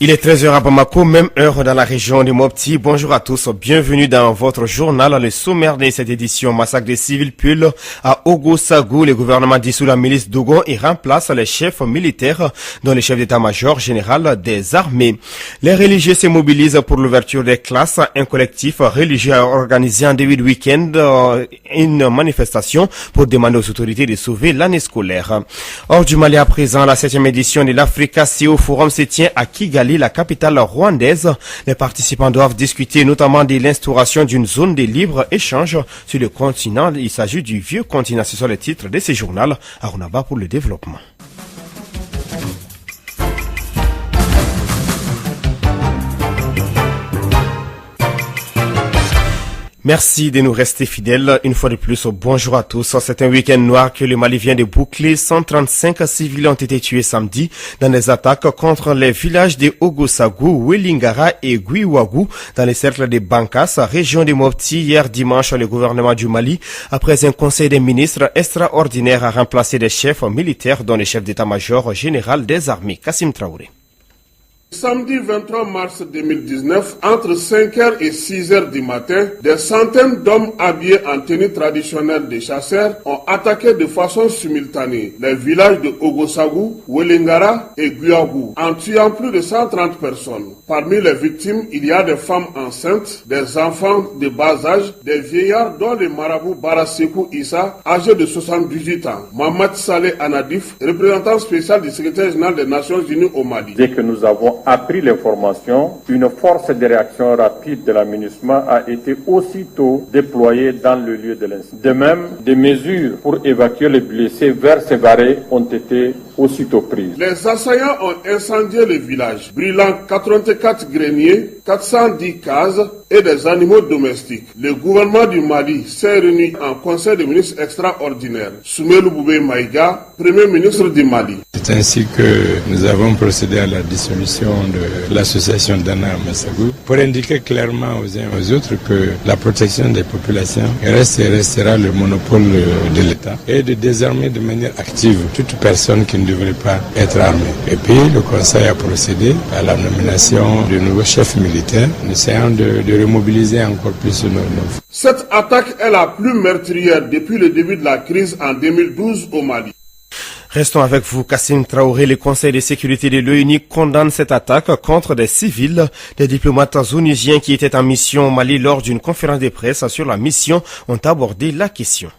Il est 13h à Bamako, même heure dans la région de Mopti. Bonjour à tous, bienvenue dans votre journal. Le sommaire de cette édition, massacre des civils Pul à Ogo-Sagou. Le gouvernement dissout la milice Dogon et remplace les chefs militaires, dont le chef d'état-major général des armées. Les religieux se mobilisent pour l'ouverture des classes. Un collectif religieux a organisé en début de week-end une manifestation pour demander aux autorités de sauver l'année scolaire. Hors du Mali à présent, la 7e édition de l'Africa CEO Forum se tient à Kigali, la capitale rwandaise. Les participants doivent discuter notamment de l'instauration d'une zone de libre-échange sur le continent. Il s'agit du vieux continent. Ce sont les titres de ce journal. Arunaba pour le développement. Merci de nous rester fidèles. Une fois de plus, bonjour à tous. C'est un week-end noir que le Mali vient de boucler. 135 civils ont été tués samedi dans des attaques contre les villages de Ogo-Sagou, Welingara et Guiwagou dans les cercles de Bankas, région de Mopti. Hier dimanche, le gouvernement du Mali, après un conseil des ministres extraordinaire, a remplacé des chefs militaires dont le chef d'état-major général des armées, Kassim Traoré. Samedi 23 mars 2019, entre 5h et 6h du matin, des centaines d'hommes habillés en tenue traditionnelle des chasseurs ont attaqué de façon simultanée les villages de Ogo-Sagou, Welingara et Guiwagou, en tuant plus de 130 personnes. Parmi les victimes, il y a des femmes enceintes, des enfants de bas âge, des vieillards dont le marabout Barasekou Issa, âgé de 78 ans. Mohamed Saleh Anadif, représentant spécial du secrétaire général des Nations Unies au Mali. Dès que nous avons appris l'information, une force de réaction rapide de la MINUSMA a été aussitôt déployée dans le lieu de l'incident. De même, des mesures pour évacuer les blessés vers Sévaré ont été aussitôt prises. Les assaillants ont incendié le village, brûlant 84 greniers, 410 cases et des animaux domestiques. Le gouvernement du Mali s'est réuni en conseil des ministres extraordinaire. Soumaïlou Boubé Maïga, premier ministre du Mali. C'est ainsi que nous avons procédé à la dissolution de l'association Dana Massagou pour indiquer clairement aux uns et aux autres que la protection des populations reste et restera le monopole de l'État et de désarmer de manière active toute personne qui ne devrait pas être armée. Et puis le Conseil a procédé à la nomination de nouveaux chefs militaires, en essayant de remobiliser encore plus nos forces. Cette attaque est la plus meurtrière depuis le début de la crise en 2012 au Mali. Restons avec vous, Kassim Traoré. Le Conseil de sécurité de l'ONU condamne cette attaque contre des civils. Des diplomates onusiens qui étaient en mission au Mali lors d'une conférence de presse sur la mission ont abordé la question.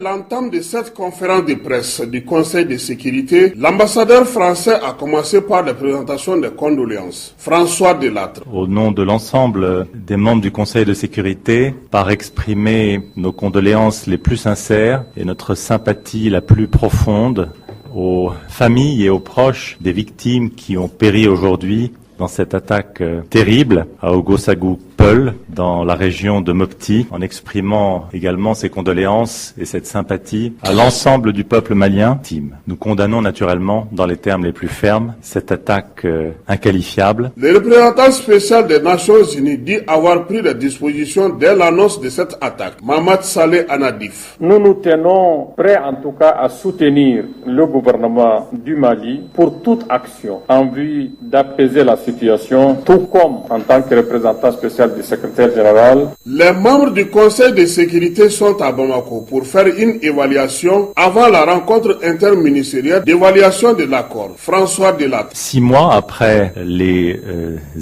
L'entame de cette conférence de presse du Conseil de sécurité, l'ambassadeur français a commencé par la présentation des condoléances. François Delattre. Au nom de l'ensemble des membres du Conseil de sécurité, par exprimer nos condoléances les plus sincères et notre sympathie la plus profonde aux familles et aux proches des victimes qui ont péri aujourd'hui dans cette attaque terrible à Ogo-Sagou Peul, dans la région de Mopti, en exprimant également ses condoléances et cette sympathie à l'ensemble du peuple malien. Nous condamnons naturellement, dans les termes les plus fermes, cette attaque inqualifiable. Le représentant spécial des Nations Unies dit avoir pris les dispositions dès l'annonce de cette attaque. Mohamed Saleh Anadif. Nous nous tenons prêts en tout cas à soutenir le gouvernement du Mali pour toute action en vue d'apaiser la situation, tout comme en tant que représentant spécial du secrétaire général. Les membres du Conseil de sécurité sont à Bamako pour faire une évaluation avant la rencontre interministérielle d'évaluation de l'accord. François Delattre. 6 mois après les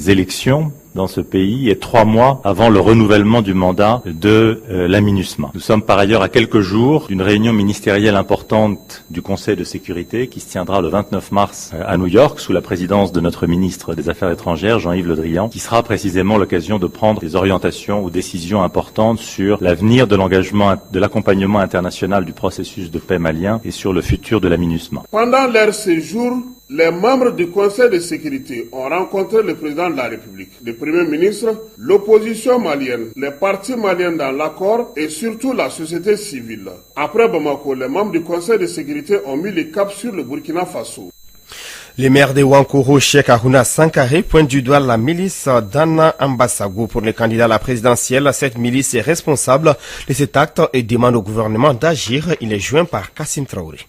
élections dans ce pays et 3 mois avant le renouvellement du mandat de la MINUSMA. Nous sommes par ailleurs à quelques jours d'une réunion ministérielle importante du Conseil de sécurité qui se tiendra le 29 mars à New York sous la présidence de notre ministre des Affaires étrangères, Jean-Yves Le Drian, qui sera précisément l'occasion de prendre des orientations ou décisions importantes sur l'avenir de l'engagement, de l'accompagnement international du processus de paix malien et sur le futur de la MINUSMA. Pendant leur séjour, les membres du Conseil de sécurité ont rencontré le président de la République, le Premier ministre, l'opposition malienne, les partis maliens dans l'accord et surtout la société civile. Après Bamako, les membres du Conseil de sécurité ont mis le cap sur le Burkina Faso. Les maires de Wankoro, Cheikh Aruna Sankare, pointent du doigt la milice d'Anna Ambassago pour les candidats à la présidentielle. Cette milice est responsable de cet acte et demande au gouvernement d'agir. Il est joint par Kassim Traoré.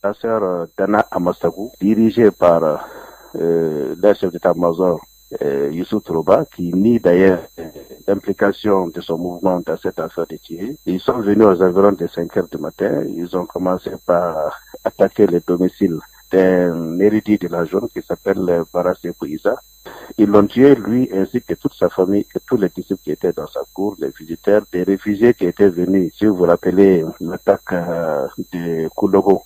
La sœur d'Anna Ambassago, dirigée par le chef d'état-major Youssou Troba, qui nie d'ailleurs l'implication de son mouvement dans cette affaire de Thierry. Ils sont venus aux environs de 5 heures du matin. Ils ont commencé par attaquer le domicile d'un érudit de la zone qui s'appelle Barassé Pouissa. Ils l'ont tué, lui, ainsi que toute sa famille et tous les disciples qui étaient dans sa cour, les visiteurs, des réfugiés qui étaient venus. Si vous vous rappelez l'attaque de Koulogo,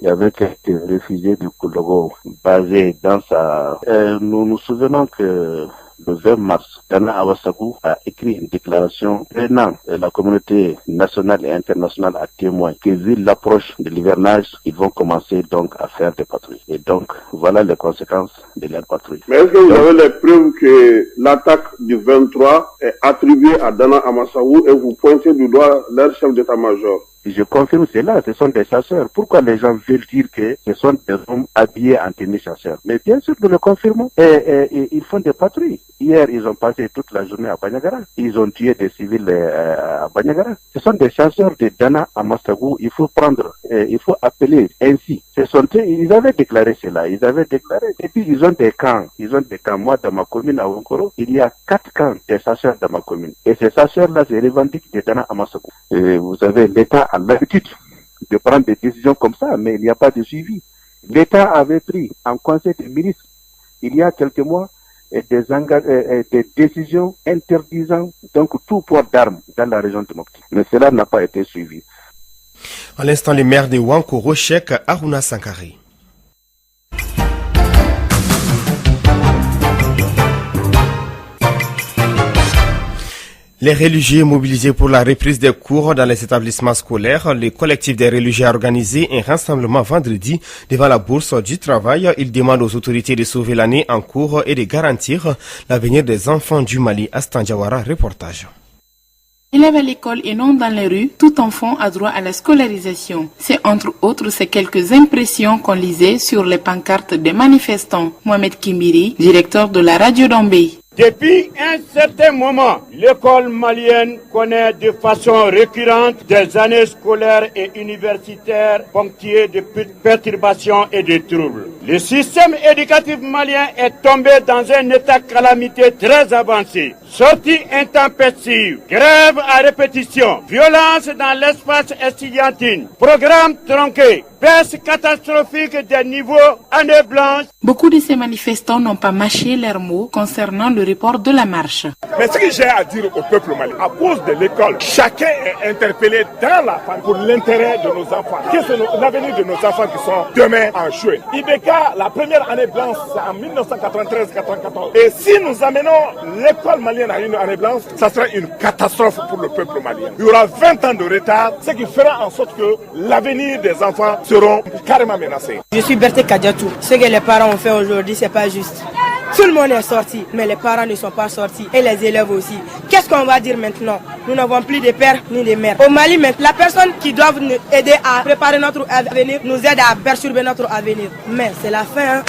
il y avait quelques réfugiés de Koulogo basés dans sa... Nous nous souvenons que le 20 mars, Dana Ambassago a écrit une déclaration prenant la communauté nationale et internationale à témoin que vu l'approche de l'hivernage, ils vont commencer donc à faire des patrouilles. Et donc, voilà les conséquences de leur patrouille. Mais est-ce que vous avez les preuves que l'attaque du 23 est attribuée à Dana Ambassago et vous pointez du doigt leur chef d'état-major? Je confirme cela, ce sont des chasseurs. Pourquoi les gens veulent dire que ce sont des hommes habillés en tenue chasseurs? Mais bien sûr, nous le confirmons. Et ils font des patrouilles. Hier, ils ont passé toute la journée à Banyagara. Ils ont tué des civils à Banyagara. Ce sont des chasseurs de Dana Ambassago. Il faut prendre, il faut appeler ainsi. Ils avaient déclaré cela. Ils avaient déclaré. Et puis, ils ont des camps. Moi, dans ma commune à Wankoro, il y a 4 camps des chasseurs dans ma commune. Et ces chasseurs-là se revendiquent de Dana Ambassago. Vous avez l'État a l'habitude de prendre des décisions comme ça, mais il n'y a pas de suivi. L'État avait pris en conseil des ministres, il y a quelques mois, des décisions interdisant donc tout port d'armes dans la région de Mopti. Mais cela n'a pas été suivi. À l'instant, les maires de Wankoro, Cheikh Aruna Sankare. Les religieux mobilisés pour la reprise des cours dans les établissements scolaires, le collectif des religieux a organisé un rassemblement vendredi devant la bourse du travail. Il demande aux autorités de sauver l'année en cours et de garantir l'avenir des enfants du Mali. Astan Diawara, reportage. Élèves à l'école et non dans les rues, tout enfant a droit à la scolarisation. C'est entre autres ces quelques impressions qu'on lisait sur les pancartes des manifestants. Mohamed Kimbiri, directeur de la radio d'Ambey. Depuis un certain moment, l'école malienne connaît de façon récurrente des années scolaires et universitaires ponctuées de perturbations et de troubles. Le système éducatif malien est tombé dans un état de calamité très avancé. Sorties intempestives, grève à répétition, violence dans l'espace estudiantin, programme tronqué, baisse catastrophique des niveaux, année blanche. Beaucoup de ces manifestants n'ont pas mâché leurs mots concernant le report de la marche. Mais ce que j'ai à dire au peuple malien, à cause de l'école, chacun est interpellé dans la famille pour l'intérêt de nos enfants. Qu'est-ce que l'avenir de nos enfants qui sont demain en juin? IBK, la première année blanche, c'est en 1993-94. Et si nous amenons l'école malienne à une année blanche, ça sera une catastrophe pour le peuple malien. Il y aura 20 ans de retard, ce qui fera en sorte que l'avenir des enfants seront carrément menacés. Je suis Berté Kadiatou. Ce que les parents ont fait aujourd'hui, c'est pas juste. Tout le monde est sorti, mais les parents ne sont pas sortis et les élèves aussi. Qu'est-ce qu'on va dire maintenant? Nous n'avons plus de pères ni de mères. Au Mali, la personne qui doit nous aider à préparer notre avenir nous aide à perturber notre avenir. Mais c'est la fin, hein?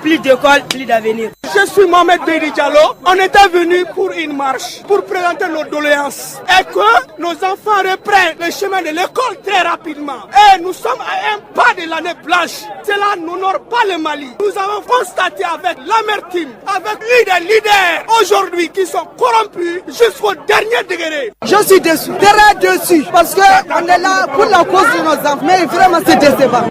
Plus d'école, plus d'avenir. Je suis Mohamed Beydi Diallo. On était venu pour une marche, pour présenter nos doléances. Et que nos enfants reprennent le chemin de l'école très rapidement. Et nous sommes à un pas de l'année blanche. Cela n'honore pas le Mali. Nous avons constaté avec l'amertume, avec des leaders aujourd'hui qui sont corrompus jusqu'au dernier degré. Je suis déçu, très déçu, parce qu'on est là pour la cause de nos enfants. Mais vraiment c'est décevant.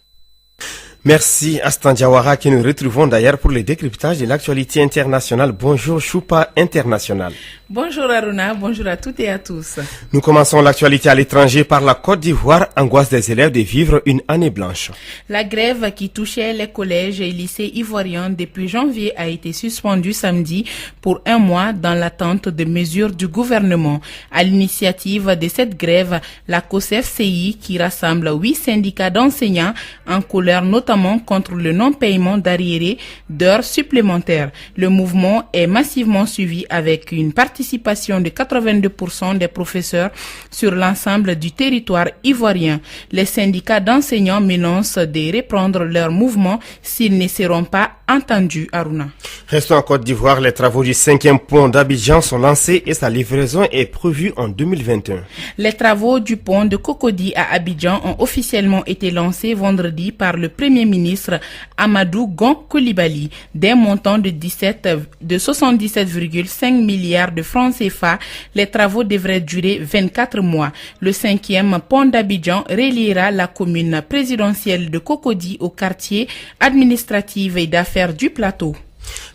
Merci Astan Diawara que nous retrouvons d'ailleurs pour le décryptage de l'actualité internationale. Bonjour Choupa International. Bonjour Aruna, bonjour à toutes et à tous. Nous commençons l'actualité à l'étranger par la Côte d'Ivoire, angoisse des élèves de vivre une année blanche. La grève qui touchait les collèges et lycées ivoiriens depuis janvier a été suspendue samedi pour 1 mois dans l'attente de mesures du gouvernement. À l'initiative de cette grève, la COSEF-CI qui rassemble 8 syndicats d'enseignants en couleur notamment notamment contre le non-paiement d'arriérés d'heures supplémentaires. Le mouvement est massivement suivi avec une participation de 82% des professeurs sur l'ensemble du territoire ivoirien. Les syndicats d'enseignants menacent de reprendre leur mouvement s'ils ne seront pas entendus, Aruna. Restons en Côte d'Ivoire, les travaux du 5e pont d'Abidjan sont lancés et sa livraison est prévue en 2021. Les travaux du pont de Cocody à Abidjan ont officiellement été lancés vendredi par le Premier ministre Amadou Gon Coulibaly. D'un montant de 77,5 milliards de francs CFA, les travaux devraient durer 24 mois. Le 5e pont d'Abidjan reliera la commune présidentielle de Cocody au quartier administratif et d'affaires du plateau.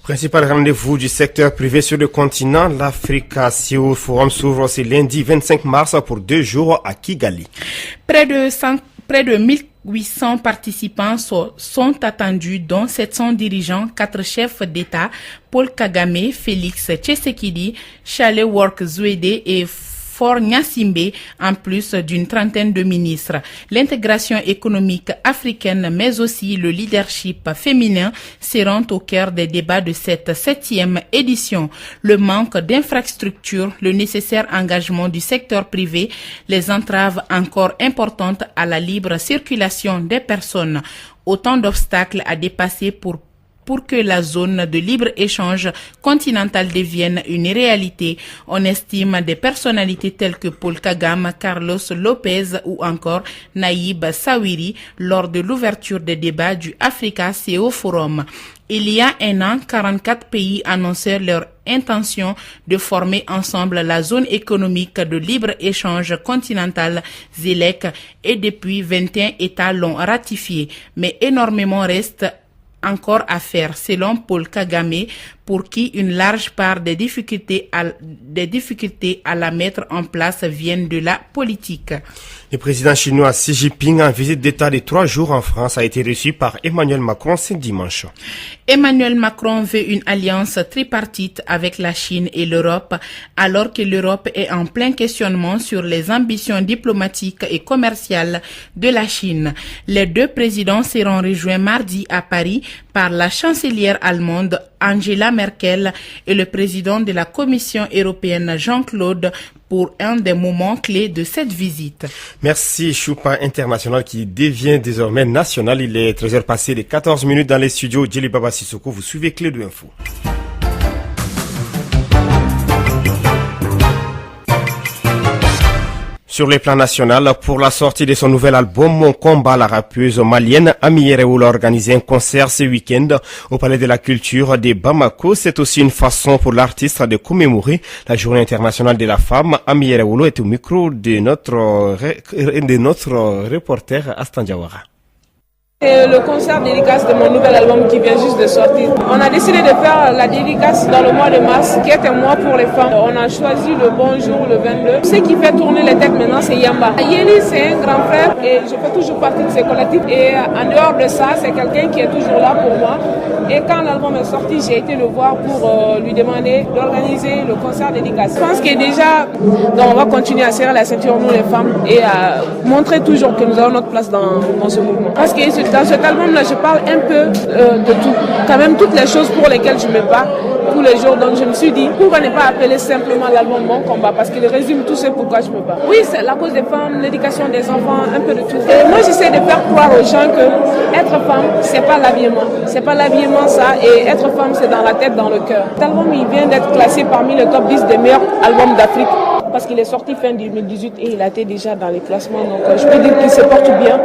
Principal rendez-vous du secteur privé sur le continent, l'Africa CEO Forum s'ouvre ce lundi 25 mars pour 2 jours à Kigali. Près de 1800 participants sont attendus, dont 700 dirigeants, 4 chefs d'État, Paul Kagame, Félix Tshisekedi, Sahle-Work Zewde et Faure Gnassingbé, en plus d'une trentaine de ministres. L'intégration économique africaine, mais aussi le leadership féminin seront au cœur des débats de cette 7e édition. Le manque d'infrastructures, le nécessaire engagement du secteur privé, les entraves encore importantes à la libre circulation des personnes. Autant d'obstacles à dépasser pour que la zone de libre-échange continentale devienne une réalité. On estime des personnalités telles que Paul Kagame, Carlos Lopez ou encore Naïb Sawiri lors de l'ouverture des débats du Africa CEO Forum. Il y a un an, 44 pays annonçaient leur intention de former ensemble la zone économique de libre-échange continentale ZELEC et depuis 21 États l'ont ratifié. Mais énormément reste encore à faire, selon Paul Kagame, pour qui une large part des difficultés à la mettre en place viennent de la politique. Le président chinois Xi Jinping, en visite d'État de 3 jours en France, a été reçu par Emmanuel Macron ce dimanche. Emmanuel Macron veut une alliance tripartite avec la Chine et l'Europe, alors que l'Europe est en plein questionnement sur les ambitions diplomatiques et commerciales de la Chine. Les 2 présidents seront rejoints mardi à Paris par la chancelière allemande Angela Merkel et le président de la Commission européenne Jean-Claude pour un des moments clés de cette visite. Merci Choupa International qui devient désormais national. Il est 13h passé de 14 minutes dans les studios. Djeli Baba Sissoko, vous suivez Clé de Info. Sur le plan national, pour la sortie de son nouvel album Mon combat, la rappeuse malienne Ami Yerewoula a organisé un concert ce week-end au Palais de la Culture de Bamako. C'est aussi une façon pour l'artiste de commémorer la Journée internationale de la femme. Ami Yerewoula est au micro de notre reporter Astan Diawara. C'est le concert dédicace de mon nouvel album qui vient juste de sortir. On a décidé de faire la dédicace dans le mois de mars, qui est un mois pour les femmes. On a choisi le bon jour, le 22. Ce qui fait tourner les têtes maintenant, c'est Yamba. Yeli, c'est un grand frère et je fais toujours partie de ses collectifs. Et en dehors de ça, c'est quelqu'un qui est toujours là pour moi. Et quand l'album est sorti, j'ai été le voir pour lui demander d'organiser le concert dédicace. Je pense que déjà, on va continuer à serrer la ceinture, nous les femmes, et à montrer toujours que nous avons notre place dans ce mouvement. Parce que dans cet album-là, je parle un peu de tout. Quand même, toutes les choses pour lesquelles je me bats tous les jours. Donc, je me suis dit, pourquoi ne pas appeler simplement l'album Mon combat? Parce qu'il résume tout ce pourquoi je me bats. Oui, c'est la cause des femmes, l'éducation des enfants, un peu de tout. Et moi, j'essaie de faire croire aux gens que être femme, c'est pas l'habillement. C'est pas l'habillement, ça. Et être femme, c'est dans la tête, dans le cœur. Cet album, il vient d'être classé parmi le top 10 des meilleurs albums d'Afrique. Parce qu'il est sorti fin 2018 et il a été déjà dans les classements. Donc, je peux dire qu'il se porte bien.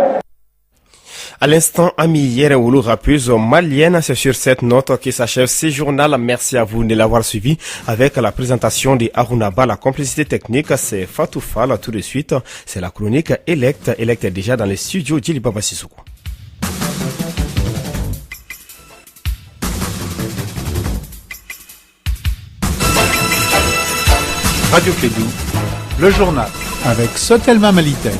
À l'instant, Ami Yerewoula, rappeuse malienne, c'est sur cette note qui s'achève ce journal. Merci à vous de l'avoir suivi avec la présentation de Arunaba. La complicité technique, c'est Fatou Fall. Tout de suite, c'est la chronique Elect. Elect est déjà dans les studios Djeli Baba Sissoko. Radio Clédou, le journal avec Sotelma Malitel.